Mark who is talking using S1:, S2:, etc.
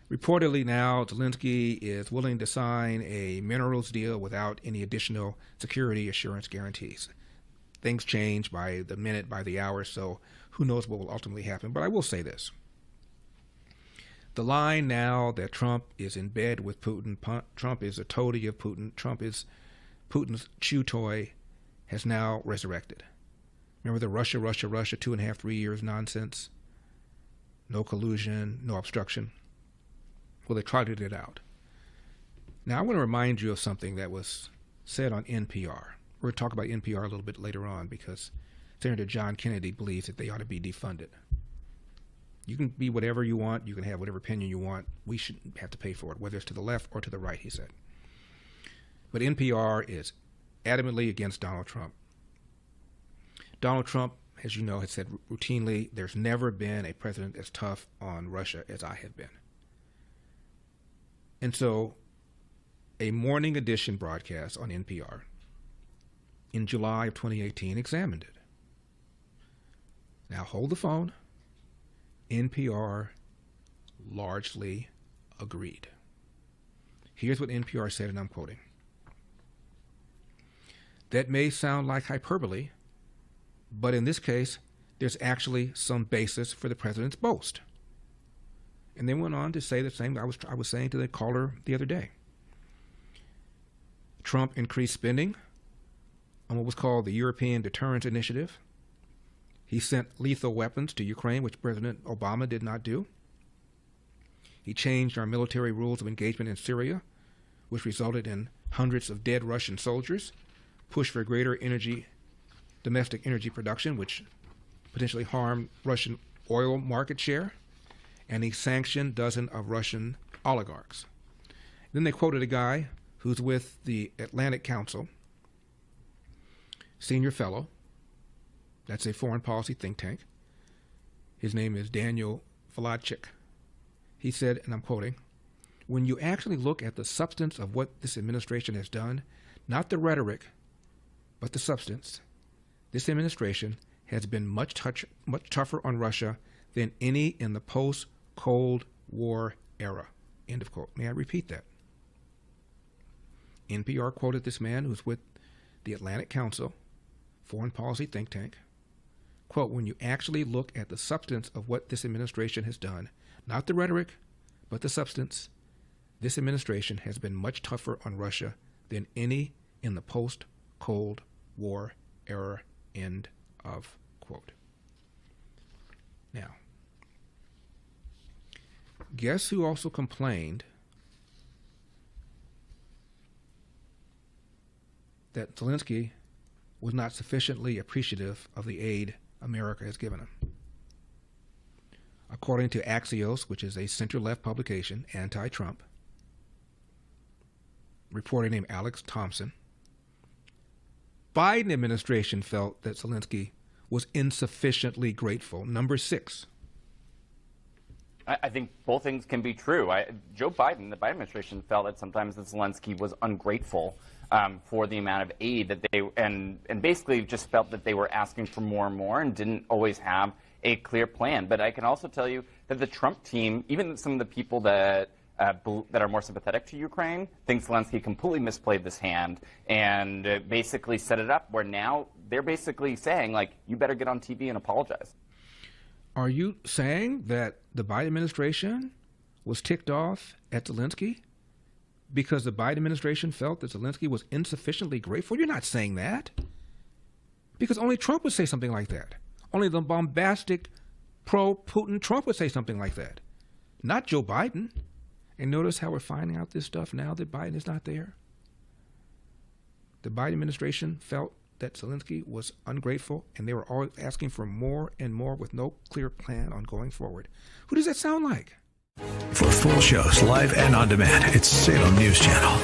S1: Reportedly now, Zelenskyy is willing to sign a minerals deal without any additional security assurance guarantees. Things change by the minute, by the hour, so who knows what will ultimately happen. But I will say this. The line now that Trump is in bed with Putin, Trump is a toady of Putin, Trump is Putin's chew toy, has now resurrected. Remember the Russia, 2.5, 3 years nonsense? No collusion, no obstruction. Well, they trotted it out. Now, I want to remind you of something that was said on NPR. We're going to talk about NPR a little bit later on because Senator John Kennedy believes that they ought to be defunded. You can be whatever you want. You can have whatever opinion you want. We shouldn't have to pay for it, whether it's to the left or to the right, he said. But NPR is adamantly against Donald Trump. Donald Trump, as you know, has said routinely, there's never been a president as tough on Russia as I have been. And so a morning edition broadcast on NPR in July of 2018 examined it. Now hold the phone. NPR largely agreed. Here's what NPR said, and I'm quoting. That may sound like hyperbole, but in this case, there's actually some basis for the president's boast. And they went on to say the same I was saying to the caller the other day. Trump increased spending on what was called the European Deterrence Initiative. He sent lethal weapons to Ukraine, which President Obama did not do. He changed our military rules of engagement in Syria, which resulted in hundreds of dead Russian soldiers, pushed for greater domestic energy production, which potentially harmed Russian oil market share, and he sanctioned dozens of Russian oligarchs. Then they quoted a guy who's with the Atlantic Council, senior fellow. That's a foreign policy think tank. His name is Daniel Vlachik. He said, and I'm quoting, when you actually look at the substance of what this administration has done, not the rhetoric, but the substance, this administration has been much tougher on Russia than any in the post-Cold War era. End of quote. May I repeat that? NPR quoted this man who's with the Atlantic Council, foreign policy think tank. Quote, when you actually look at the substance of what this administration has done, not the rhetoric, but the substance, this administration has been much tougher on Russia than any in the post-Cold War era. End of quote. Now, guess who also complained that Zelenskyy was not sufficiently appreciative of the aid America has given him? According to Axios, which is a center-left publication, anti-Trump, reporter named Alex Thompson, Biden administration felt that Zelenskyy was insufficiently grateful. Number 6.
S2: I think both things can be true. Joe Biden, the Biden administration, felt that sometimes that Zelenskyy was ungrateful for the amount of aid that they and basically just felt that they were asking for more and more and didn't always have a clear plan. But I can also tell you that the Trump team, even some of the people that are more sympathetic to Ukraine, think Zelenskyy completely misplayed this hand and basically set it up where now they're basically saying, like, you better get on TV and apologize.
S1: Are you saying that the Biden administration was ticked off at Zelenskyy because the Biden administration felt that Zelenskyy was insufficiently grateful? You're not saying that. Because only Trump would say something like that. Only the bombastic, pro-Putin Trump would say something like that. Not Joe Biden. And notice how we're finding out this stuff now that Biden is not there. The Biden administration felt that Zelenskyy was ungrateful, and they were always asking for more and more with no clear plan on going forward. Who does that sound like?
S3: For full shows, live and on demand, it's Salem News Channel.